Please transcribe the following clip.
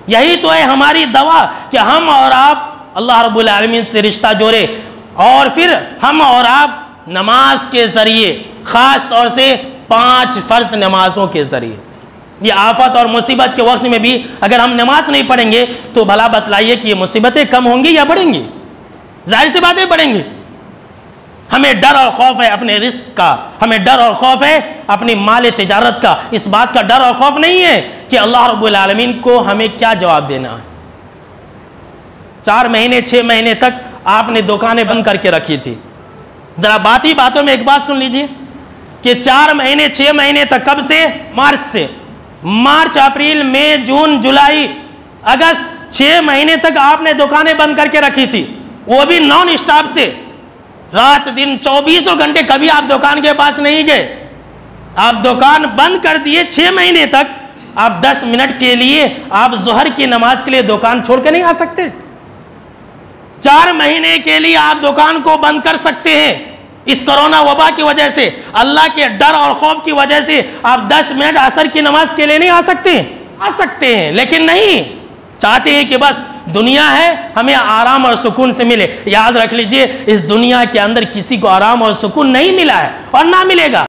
यही तो है हमारी दवा कि हम और आप अल्लाह रब्बुल आलमीन से रिश्ता जोड़े, और फिर हम और आप नमाज के ज़रिए, ख़ास तौर से 5 फ़र्ज़ नमाज़ों के ज़रिए, ये आफत और मुसीबत के वक्त में भी अगर हम नमाज नहीं पढ़ेंगे तो भला बतलाइए कि ये मुसीबतें कम होंगी या बढ़ेंगी? जाहिर सी बातें बढ़ेंगी। हमें डर और खौफ है अपने रिस्क का, हमें डर और खौफ है अपनी माल तिजारत का। इस बात का डर और खौफ नहीं है कि अल्लाह रब्बुल आलमीन को हमें क्या जवाब देना है। 4 महीने 6 महीने तक आपने दुकानें बंद करके रखी थी। जरा बात ही बातों में एक बात सुन लीजिए कि 4 महीने 6 महीने तक, कब से? मार्च से। मार्च, अप्रैल, मई, जून, जुलाई, अगस्त, 6 महीने तक आपने दुकानें बंद करके रखी थी, वो भी नॉन स्टॉप से, रात दिन 24 घंटे। कभी आप दुकान के पास नहीं गए, आप दुकान बंद कर दिए 6 महीने तक। आप 10 मिनट के लिए आप जोहर की नमाज के लिए दुकान छोड़ के नहीं आ सकते? 4 महीने के लिए आप दुकान को बंद कर सकते हैं। इस कोरोना वबा की वजह से, अल्लाह के डर और खौफ की वजह से आप 10 मिनट असर की नमाज के लिए नहीं आ सकते? आ सकते हैं, लेकिन नहीं, चाहते हैं कि बस दुनिया है, हमें आराम और सुकून से मिले। याद रख लीजिए, इस दुनिया के अंदर किसी को आराम और सुकून नहीं मिला है और ना मिलेगा।